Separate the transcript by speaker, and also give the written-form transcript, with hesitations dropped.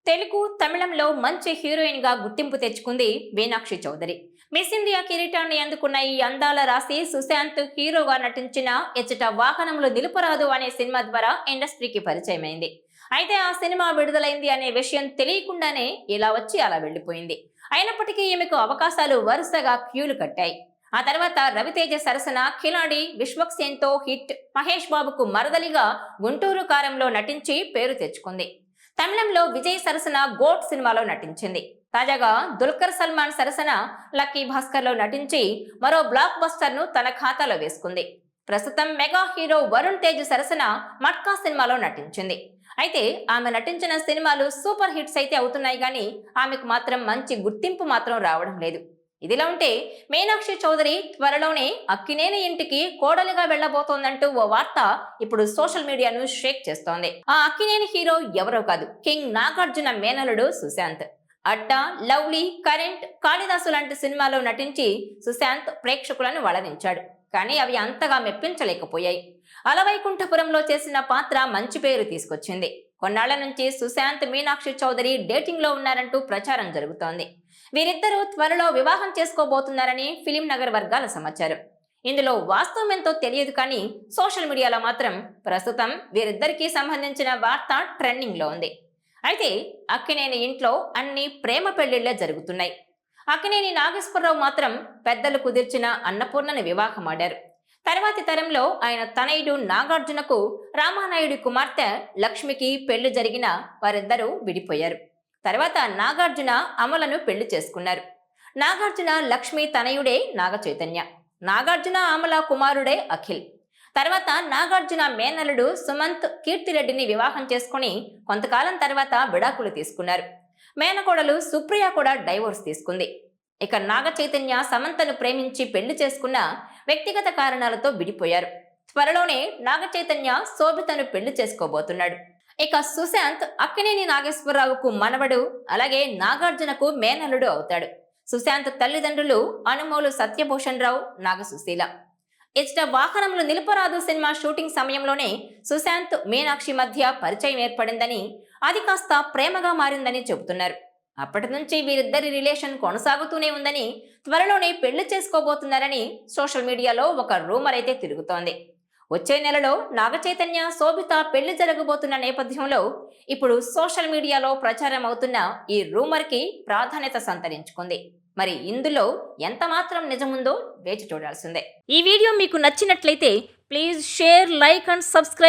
Speaker 1: తెలుగు తమిళంలో మంచి హీరోయిన్ గా గుర్తింపు తెచ్చుకుంది మీనాక్షి చౌదరి. మిస్ ఇండియా కిరీటాన్ని అందుకున్న ఈ అందాల రాశి సుశాంత్ హీరోగా నటించిన ఎచ్చట వాహనంలో నిలుపరాదు అనే సినిమా ద్వారా ఇండస్ట్రీకి పరిచయమైంది. అయితే ఆ సినిమా విడుదలైంది అనే విషయం తెలియకుండానే ఇలా వచ్చి అలా వెళ్లిపోయింది. అయినప్పటికీ ఈమెకు అవకాశాలు వరుసగా క్యూలు కట్టాయి. ఆ తర్వాత రవితేజ సరసన కిలాడి, విశ్వక్సేన్ తో హిట్, మహేష్ బాబుకు మరదలిగా గుంటూరు కారంలో నటించి పేరు తెచ్చుకుంది. తమిళంలో విజయ్ సరసన గోట్ సినిమాలో నటించింది. తాజాగా దుల్కర్ సల్మాన్ సరసన లక్కీ భాస్కర్ లో నటించి మరో బ్లాక్ బస్టర్ ను తన ఖాతాలో వేసుకుంది. ప్రస్తుతం మెగా హీరో వరుణ్ తేజ్ సరసన మట్కా సినిమాలో నటించింది. అయితే ఆమె నటించిన సినిమాలు సూపర్ హిట్స్ అయితే అవుతున్నాయి గానీ ఆమెకు మాత్రం మంచి గుర్తింపు మాత్రం రావడం లేదు. ఇదిలా ఉంటే మీనాక్షి చౌదరి త్వరలోనే అక్కినేని ఇంటికి కోడలిగా వెళ్లబోతోందంటూ ఓ వార్త ఇప్పుడు సోషల్ మీడియాను షేక్ చేస్తోంది. ఆ అక్కినేని హీరో ఎవరో కాదు, కింగ్ నాగార్జున మేనలుడు సుశాంత్. అడ్డా, లవ్లీ, కరెంట్, కాళిదాసు లాంటి సినిమాలో నటించి సుశాంత్ ప్రేక్షకులను వలరించాడు. కానీ అవి అంతగా మెప్పించలేకపోయాయి. అలవైకుంఠపురంలో చేసిన పాత్ర మంచి పేరు తీసుకొచ్చింది. కొన్నాళ్ల నుంచి సుశాంత్, మీనాక్షి చౌదరి డేటింగ్ లో ఉన్నారంటూ ప్రచారం జరుగుతోంది. వీరిద్దరూ త్వరలో వివాహం చేసుకోబోతున్నారని ఫిలిం నగర్ వర్గాల సమాచారం. ఇందులో వాస్తవం ఎంతో తెలియదు కానీ సోషల్ మీడియాలో మాత్రం ప్రస్తుతం వీరిద్దరికీ సంబంధించిన వార్త ట్రెండింగ్ లో ఉంది. అయితే అక్కినేని ఇంట్లో అన్ని ప్రేమ పెళ్లిళ్లే జరుగుతున్నాయి. అక్కినేని నాగేశ్వరరావు మాత్రం పెద్దలు కుదిర్చిన అన్నపూర్ణని వివాహమాడారు. తర్వాతి తరంలో ఆయన తనయుడు నాగార్జునకు రామానాయుడి కుమార్తె లక్ష్మికి పెళ్లి జరిగిన వారిద్దరూ విడిపోయారు. తర్వాత నాగార్జున అమలను పెళ్లి చేసుకున్నారు. నాగార్జున లక్ష్మి తనయుడే నాగ చైతన్య. నాగార్జున అమల కుమారుడే అఖిల్. తర్వాత నాగార్జున మేనలుడు సుమంత్ కీర్తిరెడ్డిని వివాహం చేసుకుని కొంతకాలం తర్వాత విడాకులు తీసుకున్నారు. మేనకోడలు సుప్రియ కూడా డైవోర్స్ తీసుకుంది. ఇక నాగ చైతన్య సమంతను ప్రేమించి పెళ్లి చేసుకున్న వ్యక్తిగత కారణాలతో విడిపోయారు. త్వరలోనే నాగ చైతన్య శోభితను పెళ్లి చేసుకోబోతున్నాడు. ఇక సుశాంత్ అక్కినేని నాగేశ్వరరావుకు మనవడు, అలాగే నాగార్జునకు మేనల్లుడు అవుతాడు. సుశాంత్ తల్లిదండ్రులు అనుమోలు సత్యభూషణ్ రావు, నాగసుశీల. ఇచ్చట వాహనంలో నిలుపరాదు సినిమా షూటింగ్ సమయంలోనే సుశాంత్, మీనాక్షి మధ్య పరిచయం ఏర్పడిందని, అది కాస్త ప్రేమగా మారిందని చెబుతున్నారు. అప్పటి నుంచి వీరిద్దరి రిలేషన్ కొనసాగుతూనే ఉందని, త్వరలోనే పెళ్లి చేసుకోబోతున్నారని సోషల్ మీడియాలో ఒక రూమర్ అయితే తిరుగుతోంది. వచ్చే నెలలో నాగ చైతన్య, శోభిత పెళ్లి జరగబోతున్న నేపథ్యంలో ఇప్పుడు సోషల్ మీడియాలో ప్రచారం అవుతున్న ఈ రూమర్ కి ప్రాధాన్యత సంతరించుకుంది. మరి ఇందులో ఎంత మాత్రం నిజముందో వేచి చూడాల్సిందే. ఈ వీడియో మీకు నచ్చినట్లయితే please share, like and subscribe.